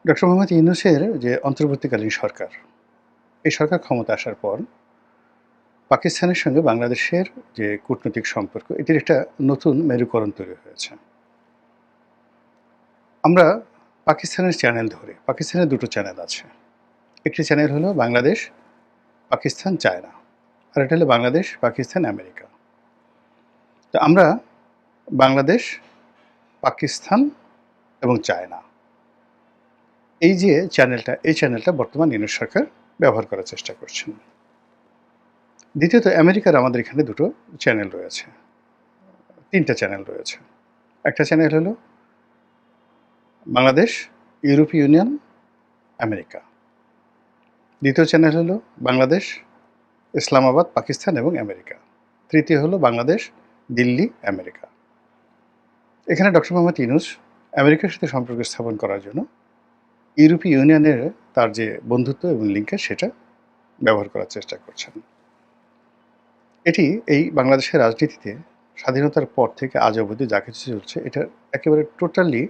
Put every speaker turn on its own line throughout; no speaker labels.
Doctor Mohammad ইউনূসের যে অন্তর্বর্তীকালীন সরকার, এই সরকার ক্ষমতায় আসার পর পাকিস্তানের সঙ্গে বাংলাদেশের যে কূটনৈতিক সম্পর্ক, এটির একটা নতুন মেরুকরণ তৈরি হয়েছে। আমরা পাকিস্তানের চ্যানেল ধরে, পাকিস্তানের দুটো চ্যানেল আছে। একটি চ্যানেল হলো বাংলাদেশ, পাকিস্তান, চায়না। আর এটা হলো বাংলাদেশ, পাকিস্তান, আমেরিকা। তো আমরা বাংলাদেশ, পাকিস্তান এবং চায়না, এই যে চ্যানেলটা, এই চ্যানেলটা বর্তমান ইউনূস সরকার ব্যবহার করার চেষ্টা করছেন। দ্বিতীয়ত, আমেরিকার আমাদের এখানে দুটো চ্যানেল রয়েছে, তিনটা চ্যানেল রয়েছে। একটা চ্যানেল হলো বাংলাদেশ, ইউরোপীয় ইউনিয়ন, আমেরিকা। দ্বিতীয় চ্যানেল হলো বাংলাদেশ, ইসলামাবাদ, পাকিস্তান এবং আমেরিকা। তৃতীয় হলো বাংলাদেশ, দিল্লি, আমেরিকা। এখানে ডক্টর মোহাম্মদ ইউনূস আমেরিকার সাথে সম্পর্ক স্থাপন করার জন্য ইউরোপীয় ইউনিয়নের তার যে বন্ধুত্ব এবং লিঙ্কেজ, সেটা ব্যবহার করার চেষ্টা করছেন। এটি এই বাংলাদেশের রাজনীতিতে স্বাধীনতার পর থেকে আজ অবধি যা কিছু চলছে, এটা একেবারে টোটালি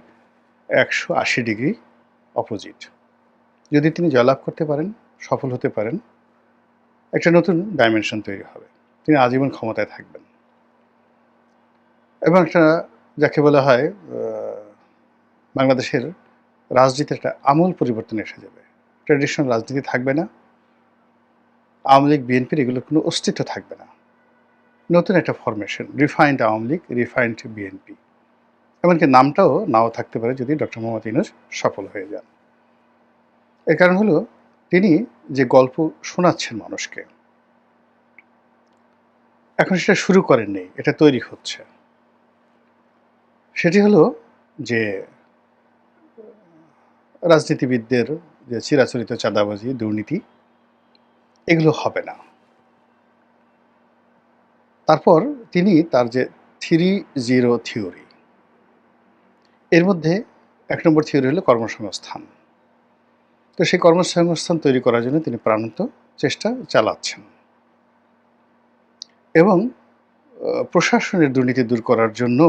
180 ডিগ্রি অপোজিট। যদি তিনি জয়লাভ করতে পারেন, সফল হতে পারেন, একটা নতুন ডাইমেনশন তৈরি হবে। তিনি আজীবন ক্ষমতায় থাকবেন এবং একটা যাকে বলা হয় বাংলাদেশের রাজনীতির একটা আমূল পরিবর্তন এসে যাবে। ট্র্যাডিশনাল রাজনীতি থাকবে না, আওয়ামী লীগ, বিএনপির এগুলোর কোনো অস্তিত্ব থাকবে না। নতুন একটা formation, refined Awami League, refined BNP. এমনকি নামটাও নাও থাকতে পারে যদি ডক্টর মোহাম্মদ ইউনূস সফল হয়ে যান। এর কারণ হলো তিনি যে গল্প শোনাচ্ছেন মানুষকে, এখন সেটা শুরু করেননি, এটা তৈরি হচ্ছে। সেটি হলো যে রাজনীতিবিদদের যে চিরাচরিত চাঁদাবাজি, দুর্নীতি, এগুলো হবে না। তারপর তিনি তার যে 3-0 থিওরি, এর মধ্যে 1 নম্বর থিওরি হলো কর্মসংস্থান। তো সেই কর্মসংস্থান তৈরি করার জন্য তিনি প্রাণান্ত চেষ্টা চালাচ্ছেন এবং প্রশাসনের দুর্নীতি দূর করার জন্য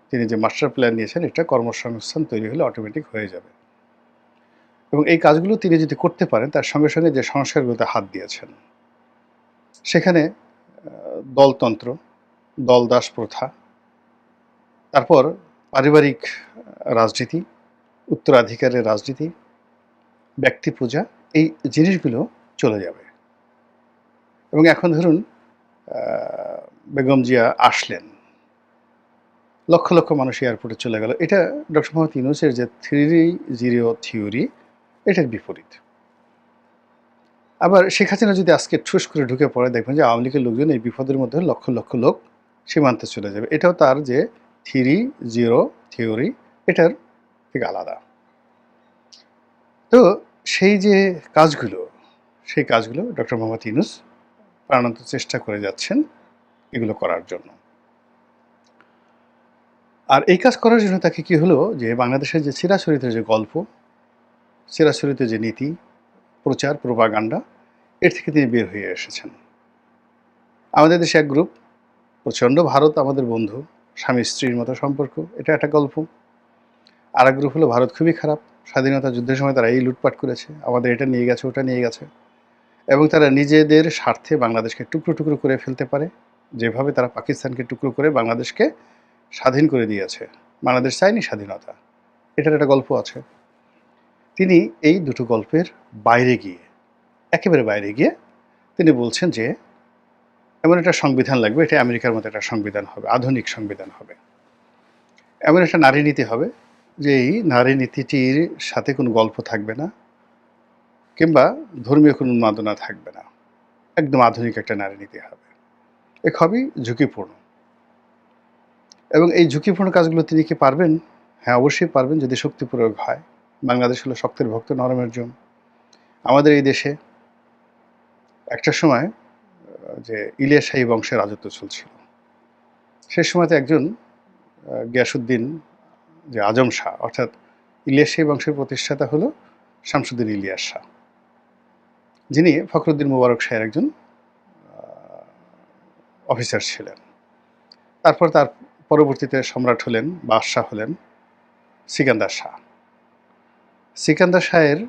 তিনি যে মাস্টার প্ল্যান নিয়েছেন, এটা কর্মসংস্থান তৈরি হলে অটোমেটিক হয়ে যাবে। এবং এই কাজগুলো তিনি যদি করতে পারেন, তার সঙ্গে সঙ্গে যে সংস্কারগুলোতে হাত দিয়েছেন, সেখানে দলতন্ত্র, দলদাস প্রথা, তারপর পারিবারিক রাজনীতি, উত্তরাধিকারের রাজনীতি, ব্যক্তি পূজা, এই জিনিসগুলো চলে যাবে। এবং এখন ধরুন বেগম জিয়া আসলেন, লক্ষ লক্ষ মানুষ এয়ারপোর্টে চলে গেল। এটা ডক্টর মোহাম্মদ ইউনূসের যে 3-0 থিওরি, এটার বিপরীত। আবার শেখ হাসিনা যদি আজকে ঠুস করে ঢুকে পড়ে, দেখবেন যে আওয়ামী লীগের লোকজন এই বিপদের মধ্যে লক্ষ লক্ষ লোক সীমান্তে চলে যাবে। এটাও তার যে 3-0 থিওরি, এটার থেকে আলাদা। তো সেই যে কাজগুলো, সেই কাজগুলো ডক্টর মোহাম্মদ ইউনূস প্রাণান্ত চেষ্টা করে যাচ্ছেন এগুলো করার জন্য। আর এই কাজ করার জন্য তাকে কি হলো, যে বাংলাদেশের যে চিরাচরিত যে গল্প, চিরাচরিত যে নীতি, প্রচার, প্রোপাগান্ডা, এর থেকে তিনি বের হয়ে এসেছেন। আমাদের দেশে এক গ্রুপ, প্রচণ্ড ভারত আমাদের বন্ধু, স্বামী স্ত্রীর মতো সম্পর্ক, এটা একটা গল্প। আর এক গ্রুপ হলো ভারত খুবই খারাপ, স্বাধীনতা যুদ্ধের সময় তারা এই লুটপাট করেছে, আমাদের এটা নিয়ে গেছে, ওটা নিয়ে গেছে, এবং তারা নিজেদের স্বার্থে বাংলাদেশকে টুকরো টুকরো করে ফেলতে পারে, যেভাবে তারা পাকিস্তানকে টুকরো করে বাংলাদেশকে স্বাধীন করে দিয়েছে। বাংলাদেশ চায়নি স্বাধীনতা, এটার একটা গল্প আছে। তিনি এই দুটো গল্পের বাইরে গিয়ে, একেবারে বাইরে গিয়ে তিনি বলছেন যে এমন একটা সংবিধান লাগবে, এটা আমেরিকার মতো একটা সংবিধান হবে, আধুনিক সংবিধান হবে। এমন একটা নারী নীতি হবে যে এই নারী নীতিটির সাথে কোনো গল্প থাকবে না, কিংবা ধর্মীয় কোনো উন্মাদনা থাকবে না, একদম আধুনিক একটা নারী নীতি হবে। এ খুবই ঝুঁকিপূর্ণ। এবং এই ঝুঁকিপূর্ণ কাজগুলো তিনি কি পারবেন? হ্যাঁ, অবশ্যই পারবেন, যদি শক্তি প্রয়োগ হয়। বাংলাদেশ হলো শক্তের ভক্ত, নরমের জন্য। আমাদের এই দেশে একটা সময় যে ইলিয়াস শাহী বংশের রাজত্ব চলছিল, সে সময়তে একজন গিয়াসউদ্দিন যে আজম শাহ, অর্থাৎ ইলিয়াস শাহী বংশের প্রতিষ্ঠাতা হলো শামসুদ্দিন ইলিয়াস শাহ, যিনি ফখরুদ্দিন মুবারক শাহের একজন অফিসার ছিলেন। তারপর তার পরবর্তীতে সম্রাট হলেন, বাদশাহ হলেন সিকান্দার শাহ। সিকান্দার শাহের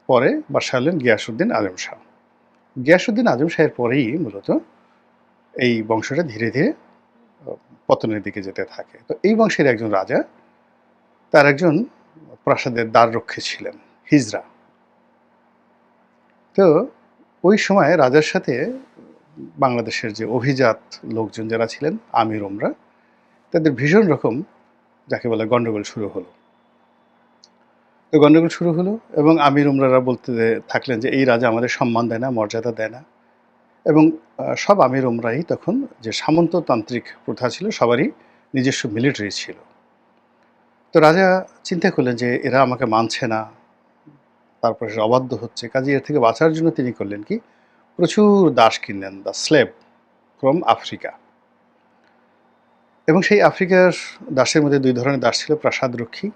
পরে বাদশাহ হলেন গিয়াসউদ্দিন আজম শাহ। গিয়াসউদ্দিন আজম শাহের পরেই মূলত এই বংশটা ধীরে ধীরে পতনের দিকে যেতে থাকে। তো এই বংশের একজন রাজা, তার একজন প্রাসাদের দ্বাররক্ষী ছিলেন, হিজরা। তো ওই সময় রাজার সাথে বাংলাদেশের যে অভিজাত লোকজন যারা ছিলেন, আমির ওমরা, তাদের ভীষণ রকম যাকে বলে গণ্ডগোল শুরু হলো। তো গণ্ডগোল শুরু হলো এবং আমির ওমরারা বলতে থাকলেন যে এই রাজা আমাদের সম্মান দেয় না, মর্যাদা দেয় না। এবং সব আমির ওমরাই তখন যে সামন্ততান্ত্রিক প্রথা ছিল, সবারই নিজস্ব মিলিটারি ছিল। তো রাজা চিন্তা করলেন যে এরা আমাকে মানছে না, তারপরে সে অবাধ্য হচ্ছে, কাজে এর থেকে বাঁচার জন্য তিনি করলেন কি, প্রচুর দাস কিনলেন, দ্য স্লেভ ফ্রম আফ্রিকা। এবং সেই আফ্রিকার দাসের মধ্যে দুই ধরনের দাস ছিল, প্রাসাদরক্ষী,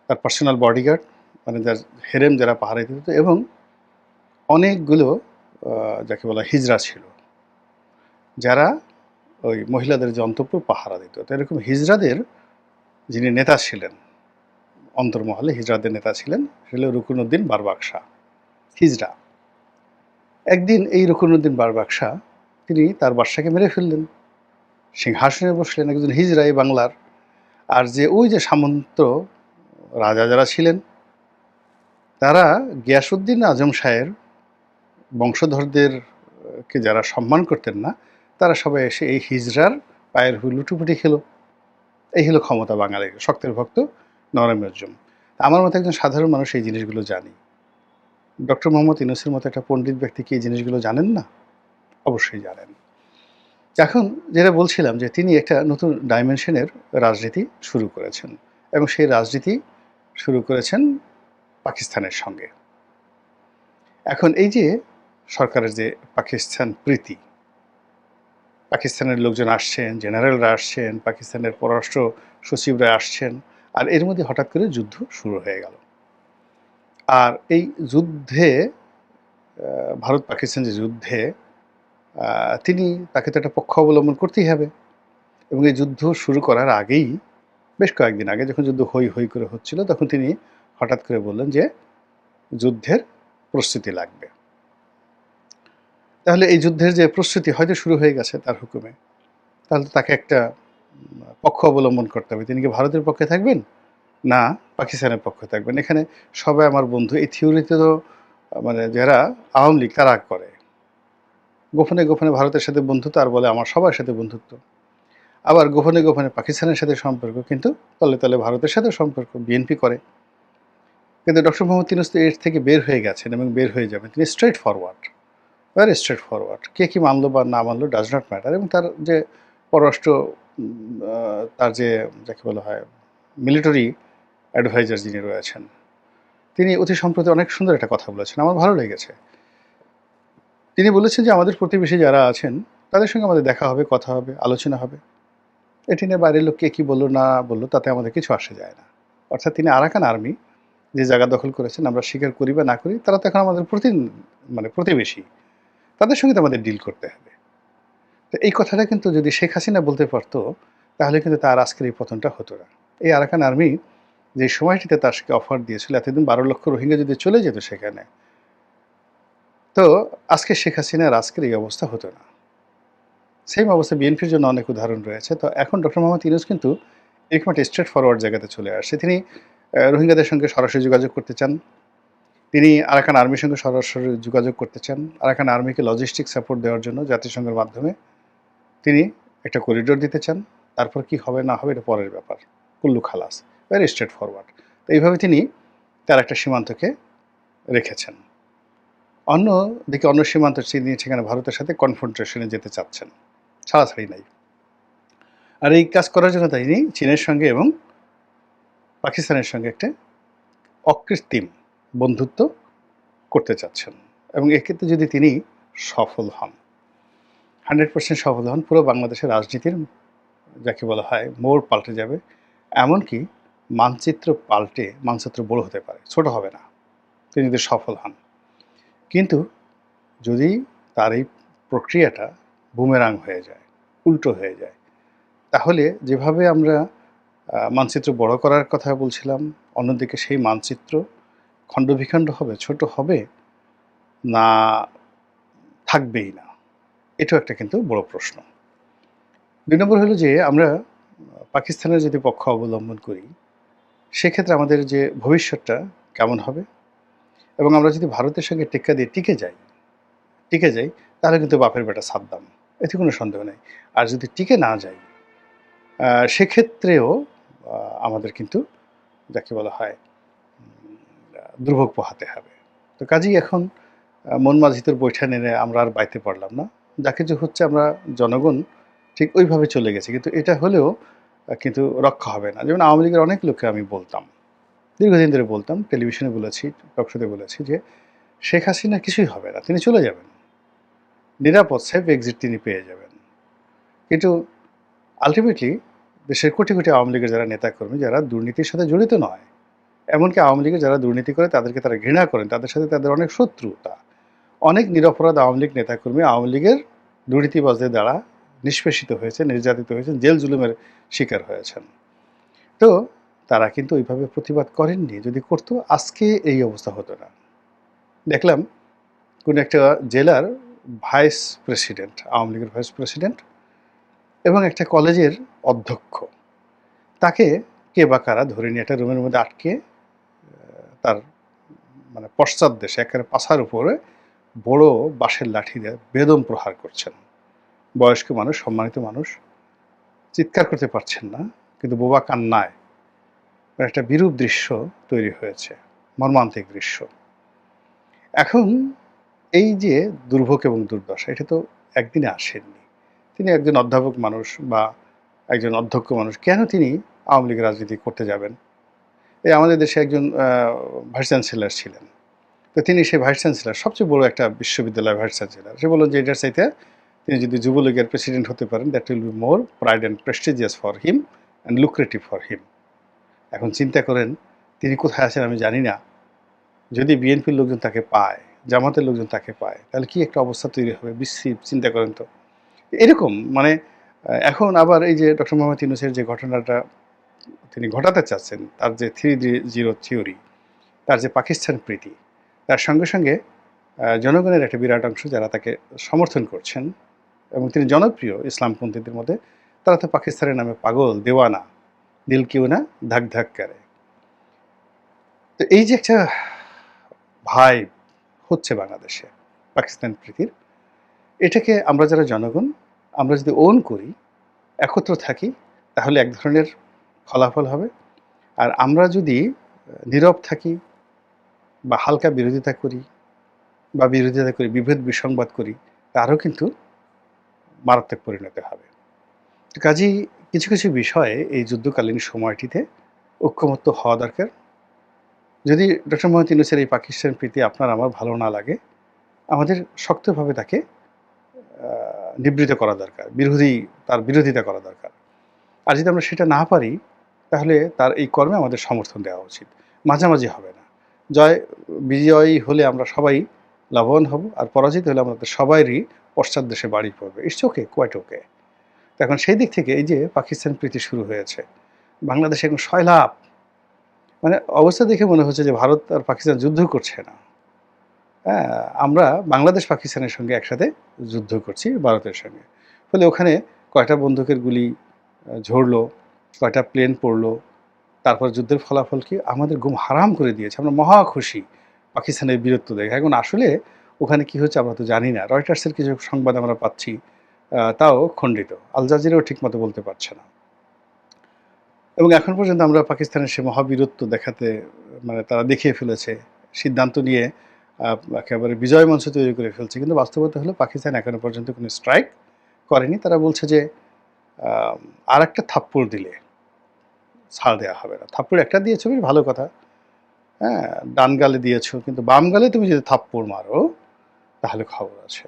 তার পার্সোনাল বডিগার্ড, মানে যার হেরেম যারা পাহারা দিত, এবং অনেকগুলো যাকে বলা হিজড়া ছিল, যারা ওই মহিলাদের যে অন্তঃপুর পাহারা দিত। তো এরকম হিজড়াদের যিনি নেতা ছিলেন, অন্তর্মহলে হিজড়াদের নেতা ছিলেন, সেটা রুকনুদ্দিন বারবাকশা, হিজড়া। একদিন এই রুকনুদ্দিন বারবাকশা তিনি তার বাদশাকে মেরে ফেললেন, সিংহাসনে বসলেন, একজন হিজড়া এই বাংলার। আর যে ওই যে সামন্ত রাজা যারা ছিলেন, তারা গিয়াসউদ্দিন আজম শাহের বংশধরদেরকে যারা সম্মান করতেন না, তারা সবাই এসে এই হিজড়ার পায়ের লুটুপুটি খেলো। এই হলো ক্ষমতা বাঙালির, শক্তের ভক্ত নরমের জম। আমার মতো একজন সাধারণ মানুষ এই জিনিসগুলো জানি। ডক্টর মোহাম্মদ ইউনূসের মতো একটা পণ্ডিত ব্যক্তি কি এই জিনিসগুলো জানেন না? অবশ্যই জানেন। এখন যেটা বলছিলাম যে তিনি একটা নতুন ডাইমেনশনের রাজনীতি শুরু করেছেন, এবং সেই রাজনীতি শুরু করেছেন পাকিস্তানের সঙ্গে। এখন এই যে সরকারের যে পাকিস্তান প্রীতি, পাকিস্তানের লোকজন আসছেন, জেনারেলরা আসছেন, পাকিস্তানের পররাষ্ট্র সচিবরা আসছেন, আর এর মধ্যে হঠাৎ করে যুদ্ধ শুরু হয়ে গেল। আর এই যুদ্ধে ভারত পাকিস্তান যে যুদ্ধে তাকে তো একটা পক্ষ অবলম্বন করতেই হবে। এবং এই যুদ্ধ শুরু করার আগেই, বেশ কয়েকদিন আগে যখন যুদ্ধ হই হই করে হচ্ছিল, তখন তিনি হঠাৎ করে বললেন যে যুদ্ধের প্রস্তুতি লাগবে। তাহলে এই যুদ্ধের যে প্রস্তুতি হয়তো শুরু হয়ে গেছে তার হুকুমে, তাহলে তাকে একটা পক্ষ অবলম্বন করতে হবে। তিনি কি ভারতের পক্ষে থাকবেন, না পাকিস্তানের পক্ষে থাকবেন? এখানে সবাই আমার বন্ধু। এই থিওরিতে তো মানে যারা আওয়ামী লীগ তারা করে, গোপনে গোপনে ভারতের সাথে বন্ধুত্ব, আর বলে আমার সবার সাথে বন্ধুত্ব। আবার গোপনে গোপনে পাকিস্তানের সাথে সম্পর্ক, কিন্তু তলে তলে ভারতের সাথে সম্পর্ক বিএনপি করে। কিন্তু ডক্টর মোহাম্মদ ইউনূস তো এর থেকে বের হয়ে গেছেন এবং বের হয়ে যাবেন। তিনি straightforward, very straightforward. কে কি মানলো বা না মানলো ডাজ নট ম্যাটার। এবং তার যে পররাষ্ট্র তার যে যাকে বলা হয় মিলিটারি অ্যাডভাইজার যিনি রয়েছেন, তিনি অতি সম্প্রতি অনেক সুন্দর একটা কথা বলেছেন, আমার ভালো লেগেছে। তিনি বলেছেন যে আমাদের প্রতিবেশী যারা আছেন তাদের সঙ্গে আমাদের দেখা হবে, কথা হবে, আলোচনা হবে। এটি নিয়ে বাইরের লোক কে কী বললো না বললো তাতে আমাদের কিছু আসে যায় না। অর্থাৎ তিনি আরাকান আর্মি যে জায়গা দখল করেছেন, আমরা স্বীকার করি বা না করি, তারা তো এখন আমাদের প্রতিবেশী, তাদের সঙ্গে তো আমাদের ডিল করতে হবে। তো এই কথাটা কিন্তু যদি শেখ হাসিনা বলতে পারতো, তাহলে কিন্তু তার আজকের এই পতনটা হতো না। এই আরাকান আর্মি যে সময়টিতে তাকে অফার দিয়েছিল, এতদিন 12 লক্ষ রোহিঙ্গা যদি চলে যেত সেখানে, তো আজকে শেখ হাসিনার আজকের এই অবস্থা হতো না। সেম অবস্থা বিএনপির জন্য অনেক উদাহরণ রয়েছে। তো এখন ডক্টর মোহাম্মদ ইউনূস কিন্তু এরকম একটা স্ট্রেট ফরওয়ার্ড জায়গাতে চলে আসছে। তিনি রোহিঙ্গাদের সঙ্গে সরাসরি যোগাযোগ করতে চান। তিনি আরাকান আর্মির সঙ্গে সরাসরি যোগাযোগ করতে চান। আরাকান আর্মিকে লজিস্টিক সাপোর্ট দেওয়ার জন্য জাতিসংঘের মাধ্যমে তিনি একটা করিডোর দিতে চান। তারপর কি হবে না হবে এটা পরের ব্যাপার। কুল্লু খালাস। Very straight forward. তো এইভাবে তিনি তার একটা সীমান্তকে রেখেছেন। অন্যদিকে অন্য সীমান্ত তিনি সেখানে ভারতের সাথে কনফ্রন্টেশনে যেতে চাচ্ছেন। ছাড়াছাড়ি নাই। আর এই কাজ করার জন্য তিনি চীনের সঙ্গে এবং পাকিস্তানের সঙ্গে একটা অকৃত্রিম বন্ধুত্ব করতে চাচ্ছেন। এবং এক্ষেত্রে যদি তিনি সফল হন, 100% সফল হন, পুরো বাংলাদেশের রাজনীতির যাকে বলা হয় মোড় পাল্টে যাবে। এমনকি মানচিত্র বড় হতে পারে, ছোট হবে না, তিনি যদি সফল হন। কিন্তু যদি তার এই প্রক্রিয়াটা বুমেরাং হয়ে যায়, উল্টো হয়ে যায়, তাহলে যেভাবে আমরা মানচিত্র বড় করার কথা বলছিলাম, অন্যদিকে সেই মানচিত্র খণ্ডবিখণ্ড হবে, ছোট হবে, না থাকবেই না? এটাও একটা কিন্তু বড় প্রশ্ন। ২ নম্বর হলো যে আমরা পাকিস্তানের যদি পক্ষ অবলম্বন করি, সেক্ষেত্রে আমাদের যে ভবিষ্যৎটা কেমন হবে? এবং আমরা যদি ভারতের সঙ্গে টেক্কা দিয়ে টিকে যাই, তাহলে কিন্তু বাপের বেটা সাদ্দাম। এতে কোনো সন্দেহ নেই। আর যদি টিকে না যাই, সেক্ষেত্রেও আমাদের কিন্তু যাকে বলা হয় দুর্ভোগ পোহাতে হবে। তো কাজেই এখন মন মাঝিদের বৈঠা নেড়ে আমরা আর বাইতে পারলাম না। যা কিছু হচ্ছে আমরা জনগণ ঠিক ওইভাবে চলে গেছি। কিন্তু এটা হলেও কিন্তু রক্ষা হবে না। যেমন আওয়ামী লীগের অনেক লোককে আমি বলতাম, দীর্ঘদিন ধরে বলতাম, টেলিভিশনে বলেছি, টক শোতে বলেছি যে, শেখ হাসিনা কিছুই হবে না। তিনি চলে যাবেন। নিরাপদ সেফ এক্সিট তিনি পেয়ে যাবেন। কিন্তু আল্টিমেটলি দেশের কোটি, কোটি আওয়ামী লীগের যারা নেতাকর্মী, যারা দুর্নীতির সাথে জড়িত নয়, এমনকি আওয়ামী লীগের যারা দুর্নীতি করে তাদেরকে তারা ঘৃণা করেন, তাদের সাথে তাদের অনেক শত্রুতা। অনেক নিরপরাধ আওয়ামী লীগ নেতাকর্মী আওয়ামী লীগের দুর্নীতিবাজদের দ্বারা নিষ্পেষিত হয়েছে, নির্যাতিত হয়েছেন, জেল জুলুমের শিকার হয়েছেন। তো তারা কিন্তু ওইভাবে প্রতিবাদ করেননি। যদি করতো আজকে এই অবস্থা হতো না। দেখলাম কোন একটা জেলার ভাইস প্রেসিডেন্ট, আওয়ামী লীগের ভাইস প্রেসিডেন্ট এবং একটা কলেজের অধ্যক্ষ, তাকে কে বা কারা ধরে নিয়ে একটা রুমের মধ্যে আটকে তার মানে পশ্চাৎ দেশে একেবারে পাছার উপরে বড় বাঁশের লাঠি দিয়ে বেদম প্রহার করছেন। বয়স্ক মানুষ, সম্মানিত মানুষ, চিৎকার করতে পারছেন না, কিন্তু বোবা কান্নায় একটা বিরূপ দৃশ্য তৈরি হয়েছে, মর্মান্তিক দৃশ্য। এখন এই যে দুর্ভোগ এবং দুর্দশা, এটা তো একদিনে আসেননি। তিনি একজন অধ্যাপক মানুষ বা একজন অধ্যক্ষ মানুষ, কেন তিনি আওয়ামী লীগের রাজনীতি করতে যাবেন? এই আমাদের দেশে একজন ভাইস চ্যান্সেলর ছিলেন। তো তিনি সেই ভাইস চ্যান্সেলর, সবচেয়ে বড় একটা বিশ্ববিদ্যালয়ের ভাইস চ্যান্সেলর। সে বললেন যে এটার চাইতে তিনি যদি যুবলীগের প্রেসিডেন্ট হতে পারেন, that will be more pride and prestigious for him and lucrative for him. এখন চিন্তা করেন তিনি কোথায় আছেন আমি জানি না। যদি বিএনপির লোকজন তাকে পায়, জামাতের লোকজন তাকে পায়, তাহলে কি একটা অবস্থা তৈরি হবে বিশ্রী, চিন্তা করেন তো। এরকম মানে এখন আবার এই যে ডক্টর মোহাম্মদ ইউনূসের যে ঘটনাটা তিনি ঘটাতে চাচ্ছেন, তার যে 3-0 থিওরি, তার যে পাকিস্তান প্রীতি, তার সঙ্গে সঙ্গে জনগণের একটা বিরাট অংশ যারা তাকে সমর্থন করছেন এবং তিনি জনপ্রিয় ইসলামপন্থীদের মধ্যে, তারা তো পাকিস্তানের নামে পাগল, দেওয়ানা, দিল কিউ না ধাক ধাক করে। তো এই যে একটা ভাই হচ্ছে বাংলাদেশে পাকিস্তান প্রীতির, এটাকে আমরা যারা জনগণ, আমরা যদি ওন করি, একত্র থাকি, তাহলে এক ধরনের ফলাফল হবে। আর আমরা যদি নীরব থাকি বা হালকা বিরোধিতা করি বা বিরোধিতা করি, বিভেদ বিসংবাদ করি, তারও কিন্তু মারাত্মক পরিণতি হবে। কাজেই কিছু কিছু বিষয়ে এই যুদ্ধকালীন সময়টিতে ঐক্যমত্য হওয়া দরকার। যদি ডক্টর মোহাম্মদ ইউনূসের এই পাকিস্তান প্রীতি আপনার আমার ভালো না লাগে, আমাদের শক্তভাবে তাকে নিবৃত করা দরকার, তার বিরোধিতা করা দরকার। আর যদি আমরা সেটা না পারি, তাহলে তার এই কর্মে আমাদের সমর্থন দেওয়া উচিত। মাঝামাঝি হবে না। বিজয়ী হলে আমরা সবাই লাভবান হব, আর পরাজিত হলে আমাদের সবাইরই পশ্চাৎ দেশে বাড়ি পড়বে। It's okay, quite okay. তো এখন সেই দিক থেকে এই যে পাকিস্তান প্রীতি শুরু হয়েছে, বাংলাদেশে এখন সয়লাভ, মানে অবস্থা দেখে মনে হচ্ছে যে ভারত আর পাকিস্তান যুদ্ধ করছে না। হ্যাঁ, আমরা বাংলাদেশ পাকিস্তানের সঙ্গে একসাথে যুদ্ধ করছি ভারতের সঙ্গে। ফলে ওখানে কয়টা বন্দুকের গুলি ঝরলো, কয়টা প্লেন পড়লো, তারপর যুদ্ধের ফলাফল কি? আমাদের ঘুম হারাম করে দিয়েছে। আমরা মহা খুশি পাকিস্তানের বীরত্ব দেখে। এখন আসলে ওখানে কি হচ্ছে আমরা তো জানি না। রয়টার্সের কিছু সংবাদ আমরা পাচ্ছি, তাও খণ্ডিত। আল জাজিরাও ঠিকমতো বলতে পারছে না। এবং এখন পর্যন্ত আমরা পাকিস্তানের সে মহাবীরত্ব দেখাতে, মানে তারা দেখিয়ে ফেলেছে, সিদ্ধান্ত নিয়ে একেবারে বিজয় মঞ্চ তৈরি করে ফেলছে। কিন্তু বাস্তবতা হলো পাকিস্তান এখনো পর্যন্ত কোনো স্ট্রাইক করেনি। তারা বলছে যে আরেকটা থাপ্পড় দিলে ছাড় দেওয়া হবে না। থাপ্পড় একটা দিয়েছো বেশ ভালো কথা, হ্যাঁ, ডান গালে দিয়েছো, কিন্তু বাম গালে তুমি যদি থাপ্পড় মারো তাহলে খবর আছে।